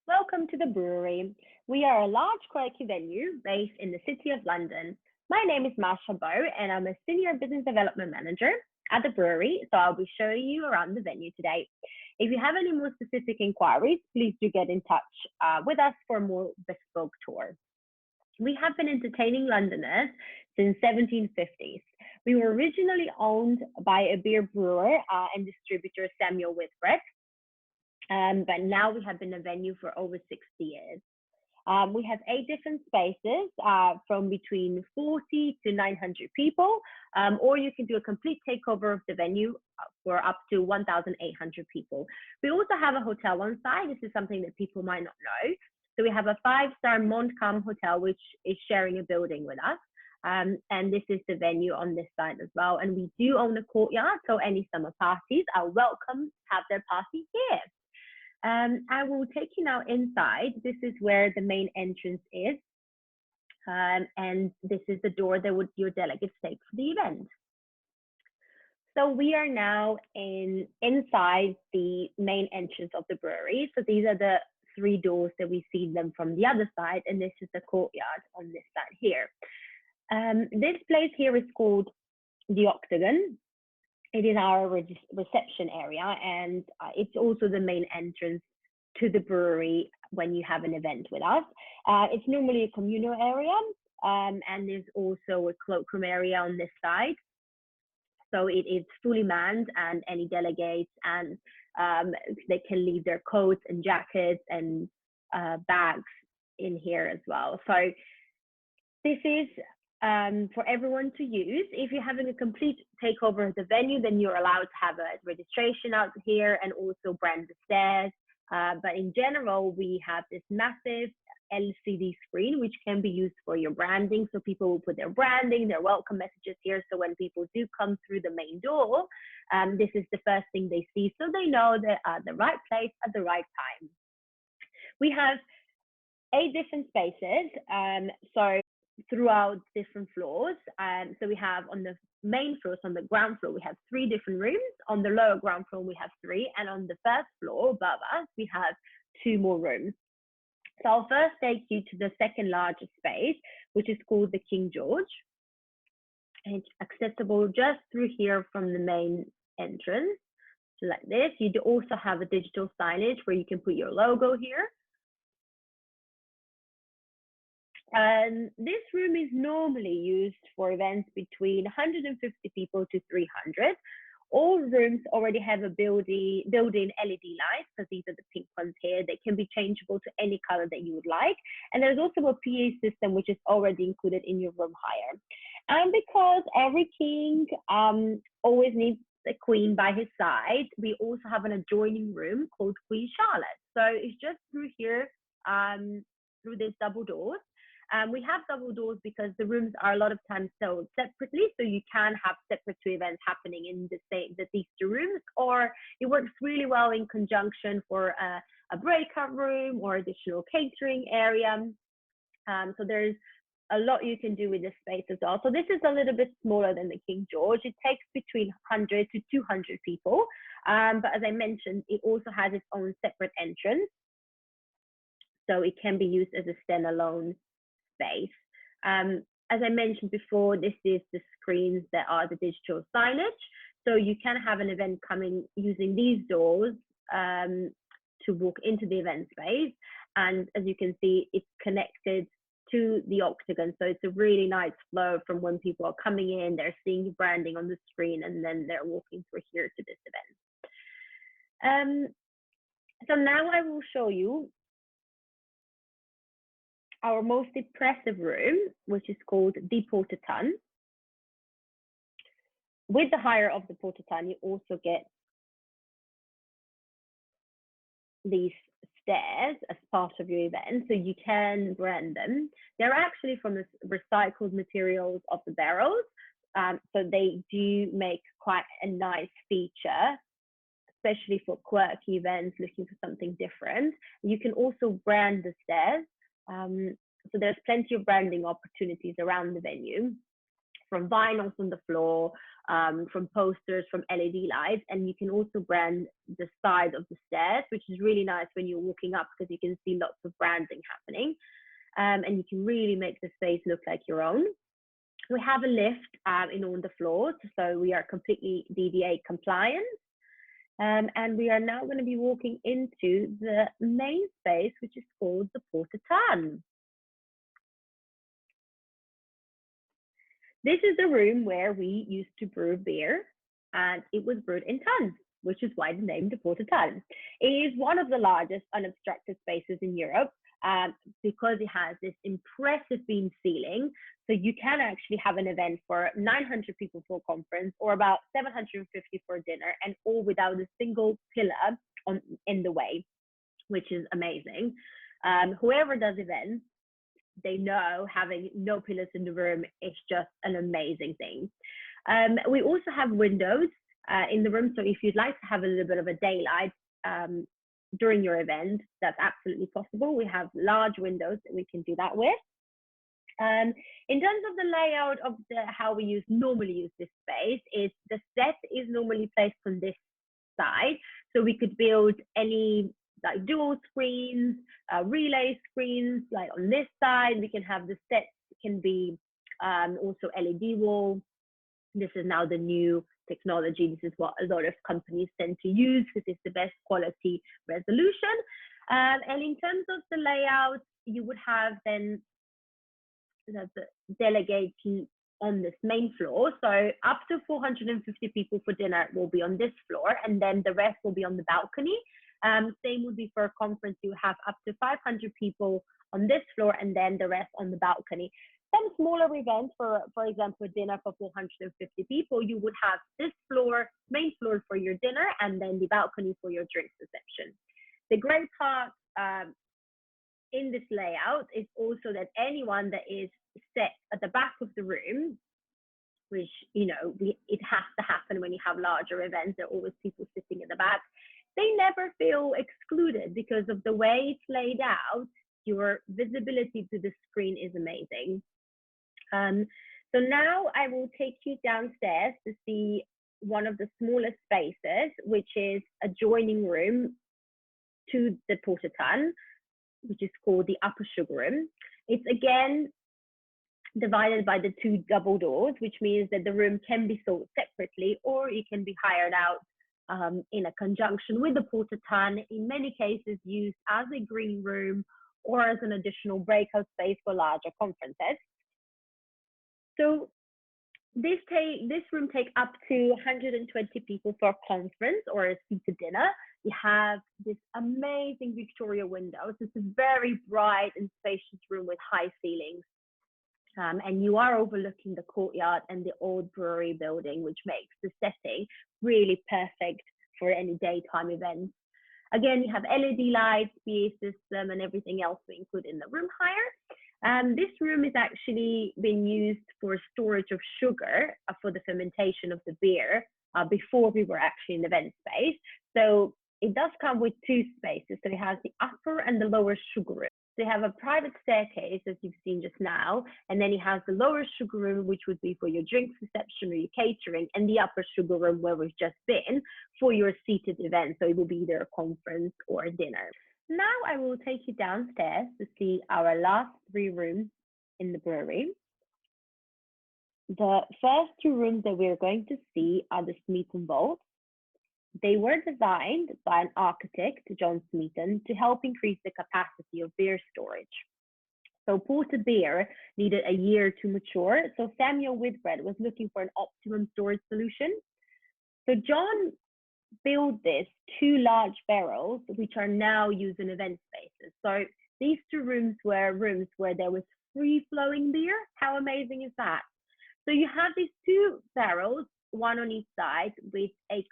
Welcome to the Brewery. We are a large quirky venue based in the City of London. My name is Masha Boh and I'm a Senior Business Development Manager at the Brewery, so I'll be showing you around the venue today. If you have any more specific inquiries, please do get in touch with us for a more bespoke tour. We have been entertaining Londoners since 1750s. We were originally owned by a beer brewer and distributor, Samuel Whitbread, but now we have been a venue for over 60 years. We have 8 different spaces from between 40 to 900 people, or you can do a complete takeover of the venue for up to 1,800 people. We also have a hotel on site. This is something that people might not know. So we have a 5-star Montcalm hotel, which is sharing a building with us. And this is the venue on this side as well. And we do own a courtyard, so any summer parties are welcome to have their party here. I will take you now inside. This is where the main entrance is. And this is the door that your delegates take for the event. So we are now inside the main entrance of the brewery. So these are the 3 doors that we see them from the other side. And this is the courtyard on this side here. This place here is called the Octagon. It is our reception area, and it's also the main entrance to the brewery when you have an event with us. It's normally a communal area, and there's also a cloakroom area on this side. So it is fully manned, and any delegates and they can leave their coats and jackets and bags in here as well. So this is for everyone to use. If you're having a complete takeover of the venue, then you're allowed to have a registration out here and also brand the stairs. But in general, we have this massive LCD screen, which can be used for your branding. So people will put their branding, their welcome messages here. So when people do come through the main door, this is the first thing they see. So they know they're at the right place at the right time. We have 8 different spaces. So throughout different floors. So we have on the main floors, on the ground floor, we have 3 different rooms. On the lower ground floor, we have 3. And on the first floor above us, we have 2 more rooms. So I'll first take you to the second largest space, which is called the King George. It's accessible just through here from the main entrance. So like this. You do also have a digital signage where you can put your logo here. This room is normally used for events between 150 people to 300. All rooms already have a built-in LED lights, because these are the pink ones here. They can be changeable to any color that you would like. And there's also a PA system, which is already included in your room hire. And because every king always needs a queen by his side, we also have an adjoining room called Queen Charlotte. So it's just through here, through these double doors. We have double doors because the rooms are a lot of times sold separately, so you can have separate 2 events happening in these 2 rooms, or it works really well in conjunction for a breakout room or additional catering area. So there's a lot you can do with this space as well. So this is a little bit smaller than the King George. It takes between 100 to 200 people, but as I mentioned, it also has its own separate entrance, so it can be used as a standalone space. As I mentioned before, this is the screens that are the digital signage. So you can have an event coming using these doors to walk into the event space. And as you can see, it's connected to the Octagon. So it's a really nice flow from when people are coming in, they're seeing the branding on the screen, and then they're walking through here to this event. So now I will show you our most impressive room, which is called the Water Tun. With the hire of the Water Tun, you also get these stairs as part of your event, so you can brand them. They're actually from the recycled materials of the barrels, so they do make quite a nice feature, especially for quirky events looking for something different. You can also brand the stairs. So there's plenty of branding opportunities around the venue. from vinyls on the floor, from posters, from LED lights, and you can also brand the side of the stairs, which is really nice when you're walking up because you can see lots of branding happening, and you can really make the space look like your own. We have a lift in all the floors, so we are completely DDA compliant. And we are now going to be walking into the main space, which is called the Water Tun. This is the room where we used to brew beer, and it was brewed in tons, which is why the name the Water Tun. It is one of the largest unobstructed spaces in Europe, because it has this impressive beam ceiling. So you can actually have an event for 900 people for a conference, or about 750 for dinner, and all without a single pillar in the way, which is amazing. Whoever does events, they know having no pillars in the room is just an amazing thing. We also have windows in the room, so if you'd like to have a little bit of a daylight during your event, that's absolutely possible. We have large windows that we can do that with. In terms of the layout of how we normally use this space, is the set is normally placed on this side, so we could build any like dual screens, relay screens, like on this side. We can have the sets can be also LED wall. This is now the new technology. This is what a lot of companies tend to use because it's the best quality resolution. And in terms of the layout, you would have then the delegates on this main floor. So up to 450 people for dinner will be on this floor, and then the rest will be on the balcony. Same would be for a conference. You have up to 500 people on this floor, and then the rest on the balcony. Some smaller events, for example, a dinner for 450 people, you would have this floor, main floor for your dinner, and then the balcony for your drinks reception. The great part in this layout is also that anyone that is set at the back of the room, which, you know, it has to happen when you have larger events, there are always people sitting in the back, they never feel excluded because of the way it's laid out. Your visibility to the screen is amazing. So now I will take you downstairs to see one of the smallest spaces, which is a joining room to the Water Tun, which is called the upper sugar room. It's again divided by the two double doors, which means that the room can be sold separately, or it can be hired out in a conjunction with the Water Tun, in many cases used as a green room or as an additional breakout space for larger conferences. So this room takes up to 120 people for a conference or a seated dinner. You have this amazing Victoria windows. It's a very bright and spacious room with high ceilings. And you are overlooking the courtyard and the old brewery building, which makes the setting really perfect for any daytime events. Again, you have LED lights, PA system, and everything else we include in the room hire. This room is actually been used for storage of sugar for the fermentation of the beer before we were actually in the event space. So it does come with two spaces. So it has the upper and the lower sugar room. They have a private staircase, as you've seen just now, and then it has the lower sugar room, which would be for your drinks reception or your catering, and the upper sugar room where we've just been for your seated event. So it will be either a conference or a dinner. Now I will take you downstairs to see our last three rooms in the brewery. The first two rooms that we're going to see are the Smeaton Vaults. They were designed by an architect, John Smeaton, to help increase the capacity of beer storage. So ported beer needed a year to mature, so Samuel Whitbread was looking for an optimum storage solution. So John built this two large barrels, which are now used in event spaces. So these two rooms were rooms where there was free-flowing beer. How amazing is that? So you have these two barrels, one on each side, with a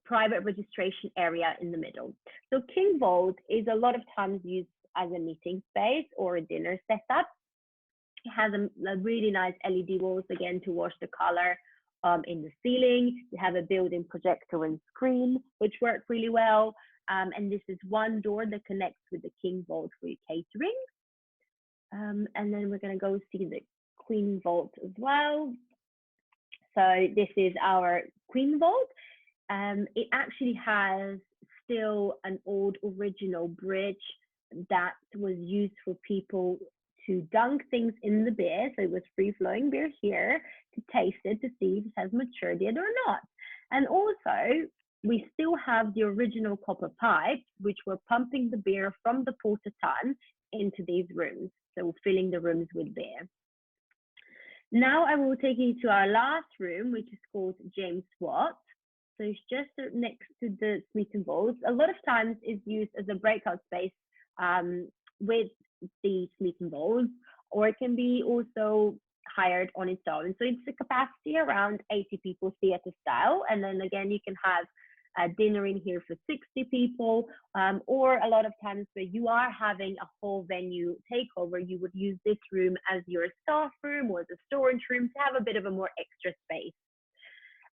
private registration area in the middle. So King Vault is a lot of times used as a meeting space or a dinner setup. It has a really nice LED walls, again, to wash the color in the ceiling. You have a built-in projector and screen, which work really well. And this is one door that connects with the King Vault for your catering. And then we're going to go see the Queen Vault as well. So this is our Queen Vault. It actually has still an old original bridge that was used for people to dunk things in the beer. So it was free flowing beer here to taste it to see if it has matured yet or not. And also, we still have the original copper pipes, which were pumping the beer from the Water Tun into these rooms. So filling the rooms with beer. Now I will take you to our last room, which is called James Watt. So it's just next to the Smith and Vaults. A lot of times it's used as a breakout space with the Smith and Vaults, or it can be also hired on its own. So it's a capacity around 80 people theater style. And then again, you can have a dinner in here for 60 people, or a lot of times where you are having a whole venue takeover, you would use this room as your staff room or the storage room to have a bit of a more extra space.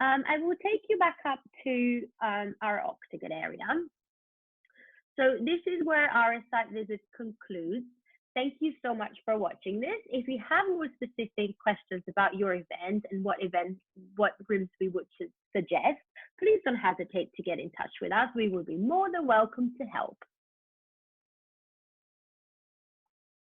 I will take you back up to our Octagon area. So this is where our site visit concludes. Thank you so much for watching this. If you have more specific questions about your event and what rooms we would suggest, please don't hesitate to get in touch with us. We will be more than welcome to help.